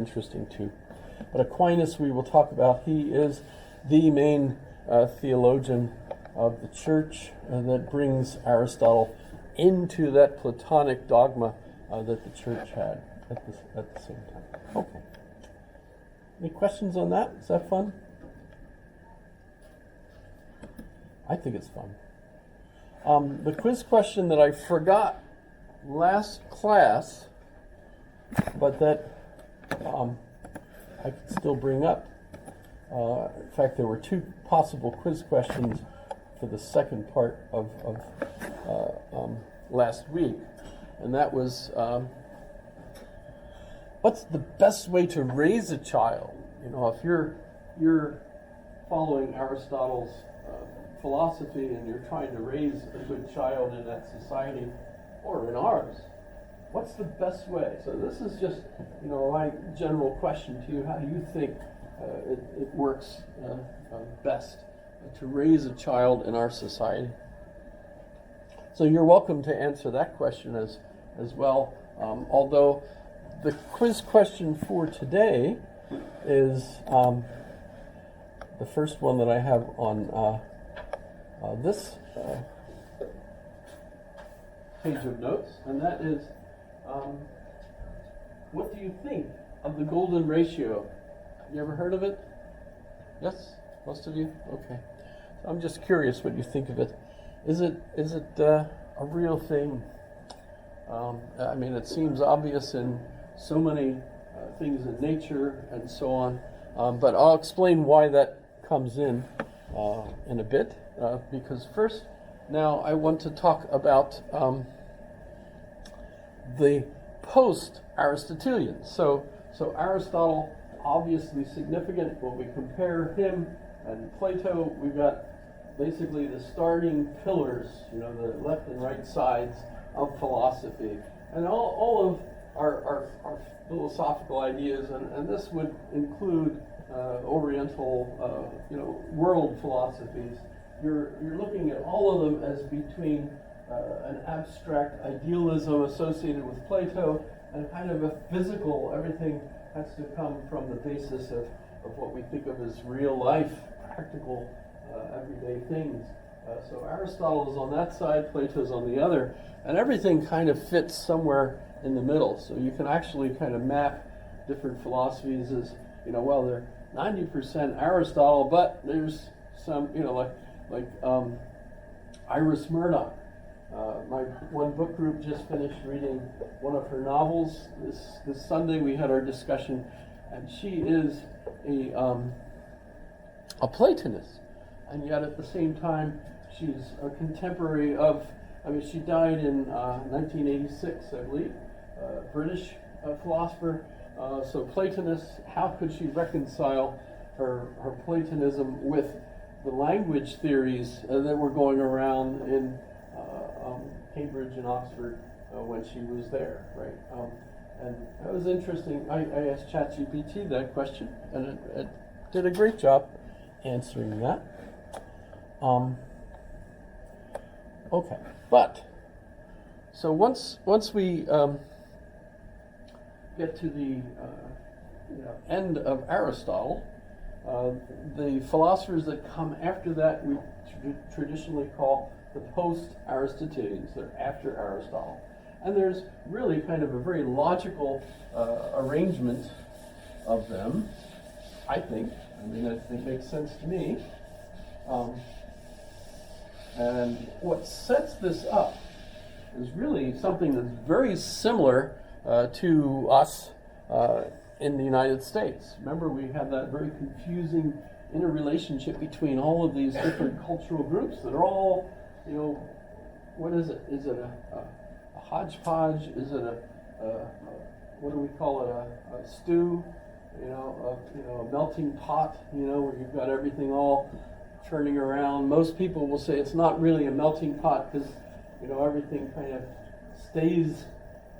interesting too. But Aquinas, we will talk about. He is the main theologian of the church that brings Aristotle into that Platonic dogma that the church had at the same time. Okay. Any questions on that? Is that fun? I think it's fun. The quiz question that I forgot last class, but that I could still bring up. In fact, there were two possible quiz questions for the second part of last week, and that was, what's the best way to raise a child? You know, if you're following Aristotle's philosophy and you're trying to raise a good child in that society or in ours, what's the best way? So this is just, my general question to you. How do you think it works best to raise a child in our society? So you're welcome to answer that question as well. Although the quiz question for today is the first one that I have on this page of notes, and that is, what do you think of the golden ratio? You ever heard of it? Yes? Most of you? Okay. So I'm just curious what you think of it. Is it a real thing? I mean, it seems obvious in so many things in nature and so on, but I'll explain why that comes in a bit, because first, now I want to talk about the post-Aristotelian. So Aristotle, obviously significant. When we compare him and Plato, we've got basically the starting pillars, the left and right sides of philosophy, and all of our philosophical ideas, and this would include Oriental, world philosophies. You're looking at all of them as between an abstract idealism associated with Plato and kind of a physical, everything has to come from the basis of what we think of as real life, practical, everyday things. So Aristotle is on that side, Plato's on the other, and everything kind of fits somewhere in the middle. So you can actually kind of map different philosophies as, they're 90% Aristotle, but there's some, like Iris Murdoch. My one book group just finished reading one of her novels. This Sunday we had our discussion, and she is a Platonist, and yet at the same time she's a contemporary of, she died in 1986, I believe, British philosopher. So Platonist, how could she reconcile her Platonism with the language theories that were going around in Cambridge and Oxford when she was there, right? And that was interesting. I asked ChatGPT that question, and it did a great job answering that. Okay, but so once we get to the end of Aristotle, the philosophers that come after that we traditionally call the post-Aristotelians. They're after Aristotle. And there's really kind of a very logical arrangement of them, I think. It makes sense to me. And what sets this up is really something that's very similar to us in the United States. Remember, we have that very confusing interrelationship between all of these different cultural groups that are all, what is it? Is it a hodgepodge? Is it what do we call it? A stew? A melting pot? Where you've got everything all turning around. Most people will say it's not really a melting pot because, everything kind of stays.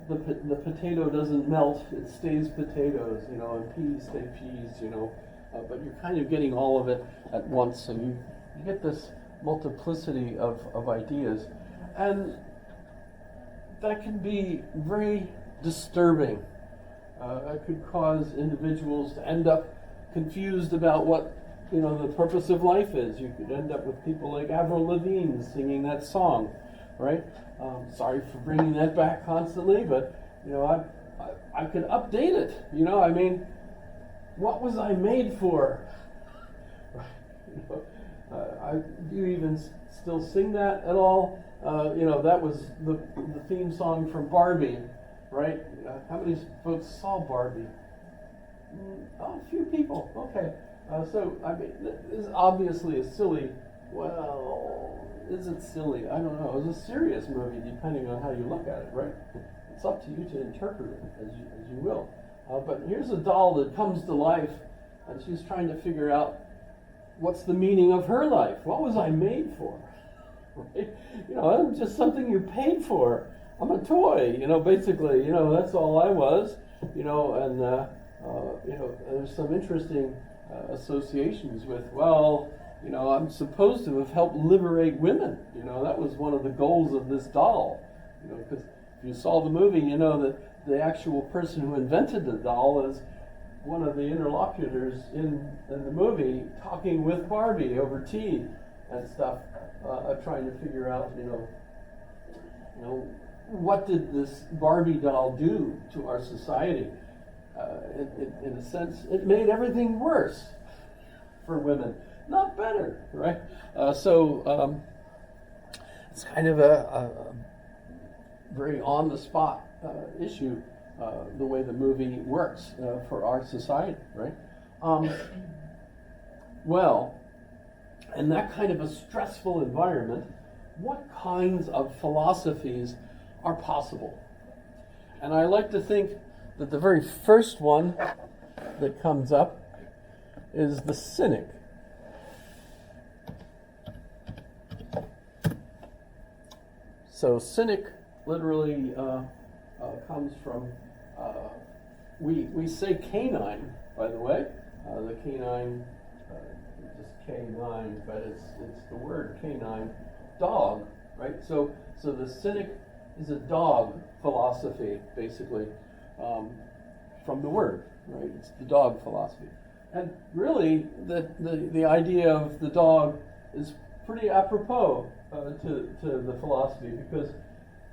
The potato doesn't melt; it stays potatoes. And peas stay peas. But you're kind of getting all of it at once, so you get this multiplicity of ideas, and that can be very disturbing It could cause individuals to end up confused about what the purpose of life is. You could end up with people like Avril Lavigne singing that song, right? Sorry for bringing that back constantly, but I could update it. I mean, what was I made for? Do you even still sing that at all? That was the theme song from Barbie, right? How many folks saw Barbie? Oh, a few people. Okay. So, I mean, this obviously is silly. Well, is it silly? I don't know. It's a serious movie, depending on how you look at it, right? It's up to you to interpret it as you will. But here's a doll that comes to life, and she's trying to figure out what's the meaning of her life. What was I made for? Right? I'm just something you paid for. I'm a toy, basically. That's all I was. And there's some interesting associations with, I'm supposed to have helped liberate women. That was one of the goals of this doll. Because if you saw the movie, that the actual person who invented the doll is one of the interlocutors in the movie, talking with Barbie over tea and stuff, trying to figure out, what did this Barbie doll do to our society? In a sense, it made everything worse for women, not better, right? So it's kind of a very on-the-spot issue, the way the movie works for our society, right? In that kind of a stressful environment, what kinds of philosophies are possible? And I like to think that the very first one that comes up is the cynic. So cynic literally comes from, we say canine, by the way. The canine, just K9, but it's the word canine, dog, right? So the cynic is a dog philosophy, basically, from the word, right? It's the dog philosophy. And really, the idea of the dog is pretty apropos to the philosophy, because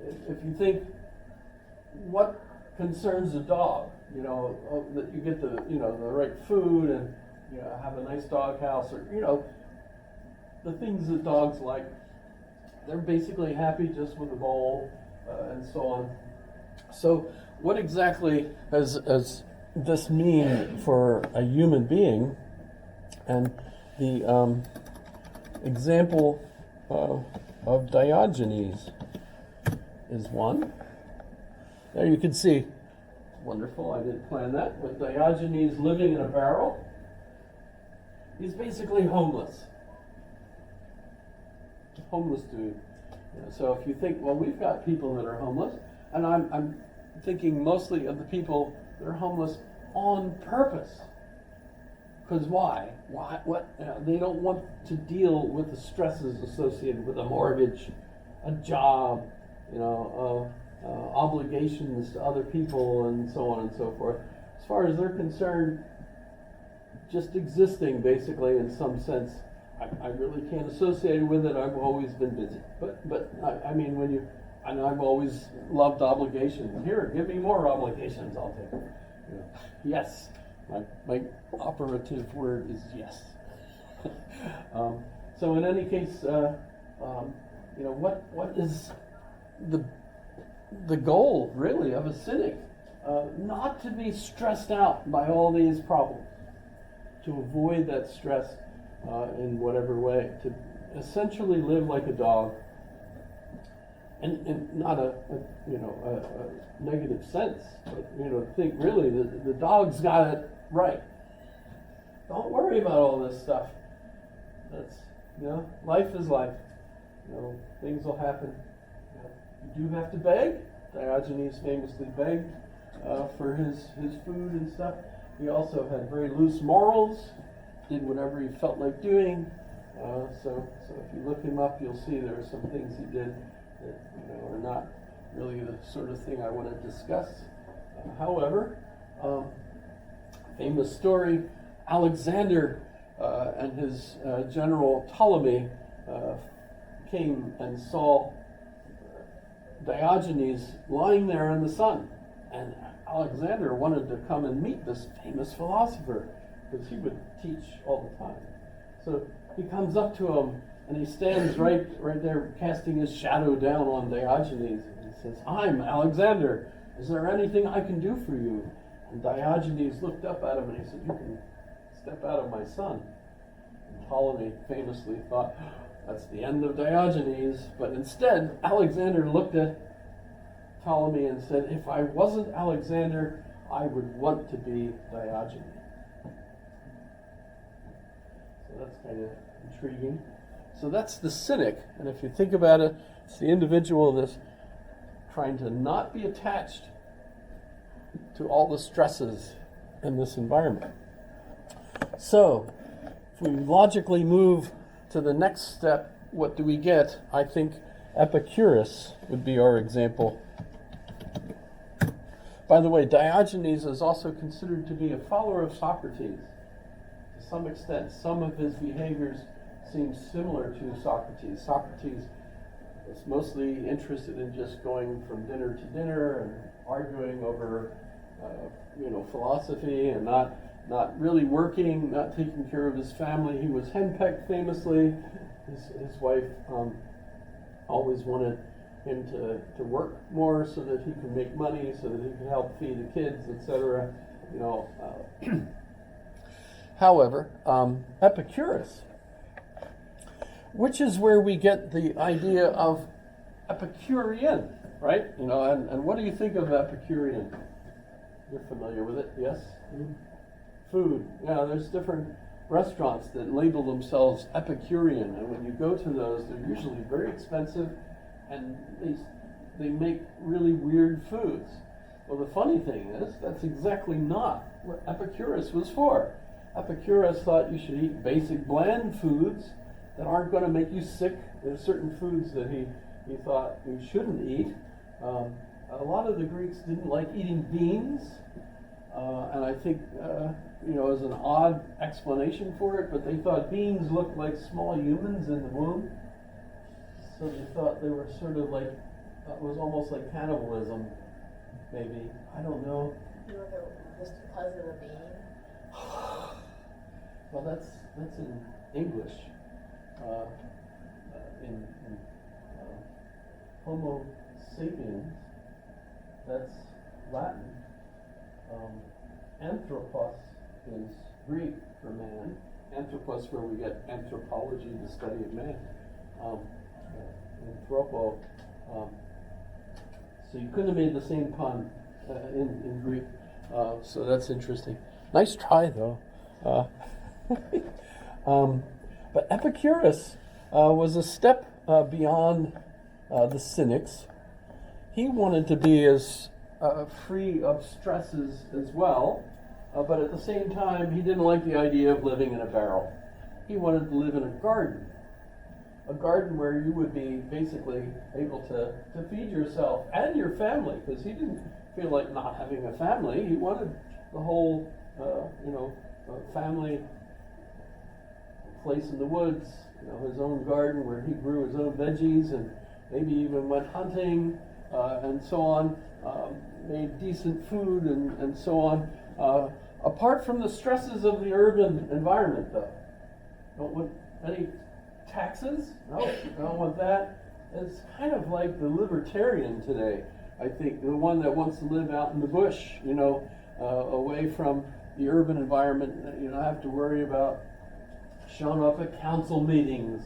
if you think, what concerns a dog? That you get the right food and have a nice dog house, or the things that dogs like. They're basically happy just with a bowl and so on. So what exactly does this mean for a human being? And the example of Diogenes is one. There you can see, wonderful, I didn't plan that, but Diogenes living in a barrel. He's basically homeless. Homeless dude. So if you think, we've got people that are homeless, and I'm thinking mostly of the people that are homeless on purpose. Because why? What? They don't want to deal with the stresses associated with a mortgage, a job, obligations to other people, and so on and so forth. As far as they're concerned, just existing, basically, in some sense. I really can't associate with it. I've always been busy. But I mean, and I've always loved obligations. Here, give me more obligations, I'll take them. Yes. My operative word is yes. So in any case, what is the goal really of a cynic? Not to be stressed out by all these problems, to avoid that stress in whatever way, to essentially live like a dog, and not a negative sense, but think really the dog's got it right. Don't worry about all this stuff. That's life is life. Things will happen. You do have to beg. Diogenes famously begged for his food and stuff. He also had very loose morals. Did whatever he felt like doing. So if you look him up, you'll see there are some things he did that are not really the sort of thing I want to discuss. However, Famous story, Alexander and his general Ptolemy came and saw Diogenes lying there in the sun. And Alexander wanted to come and meet this famous philosopher because he would teach all the time. So he comes up to him and he stands right there casting his shadow down on Diogenes. And he says, "I'm Alexander. Is there anything I can do for you?" And Diogenes looked up at him and he said, "You can step out of my sun." And Ptolemy famously thought, that's the end of Diogenes. But instead, Alexander looked at Ptolemy and said, "If I wasn't Alexander, I would want to be Diogenes." So that's kind of intriguing. So that's the cynic. And if you think about it, it's the individual that's trying to not be attached to all the stresses in this environment. So, if we logically move to the next step, what do we get? I think Epicurus would be our example. By the way, Diogenes is also considered to be a follower of Socrates. To some extent, some of his behaviors seem similar to Socrates. Socrates was mostly interested in just going from dinner to dinner and arguing over philosophy and not really working, not taking care of his family. He was henpecked famously. His wife always wanted him to work more so that he could make money, so that he could help feed the kids, etc. However, Epicurus, which is where we get the idea of Epicurean, right? And what do you think of Epicurean? You're familiar with it, yes? Mm-hmm. Food. Yeah, there's different restaurants that label themselves Epicurean, and when you go to those, they're usually very expensive, and they make really weird foods. Well, the funny thing is, that's exactly not what Epicurus was for. Epicurus thought you should eat basic, bland foods that aren't going to make you sick. There's certain foods that he thought you shouldn't eat. A lot of the Greeks didn't like eating beans, and I think, as an odd explanation for it, but they thought beans looked like small humans in the womb. So they thought they were sort of like, it was almost like cannibalism, maybe. I don't know. You wonder just because of the bean? Well, that's in English. In Homo sapiens, that's Latin. Anthropos is Greek for man. Anthropos, where we get anthropology, the study of man. Anthropo. So you couldn't have made the same pun in Greek. So that's interesting. Nice try, though. But Epicurus was a step beyond the cynics. He wanted to be as free of stresses as well, but at the same time, he didn't like the idea of living in a barrel. He wanted to live in a garden where you would be basically able to feed yourself and your family, because he didn't feel like not having a family. He wanted the whole, family place in the woods, his own garden where he grew his own veggies and maybe even went hunting and so on, made decent food and so on. Apart from the stresses of the urban environment, though. Don't want any taxes? No, don't want that. It's kind of like the libertarian today, I think, the one that wants to live out in the bush, away from the urban environment. You don't have to worry about showing up at council meetings,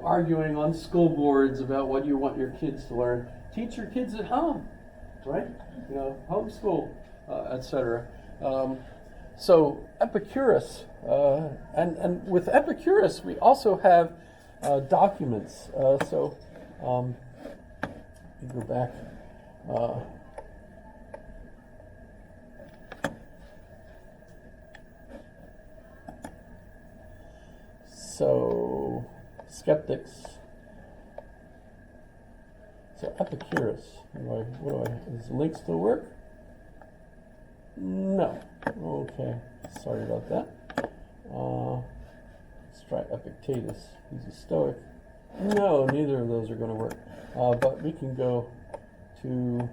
arguing on school boards about what you want your kids to learn. Teach your kids at home, right? Homeschool, etc. So Epicurus, and with Epicurus, we also have documents. So let me go back. So, skeptics. So Epicurus. Does the link still work? No. Okay. Sorry about that. Let's try Epictetus. He's a Stoic. No, neither of those are going to work. But we can go to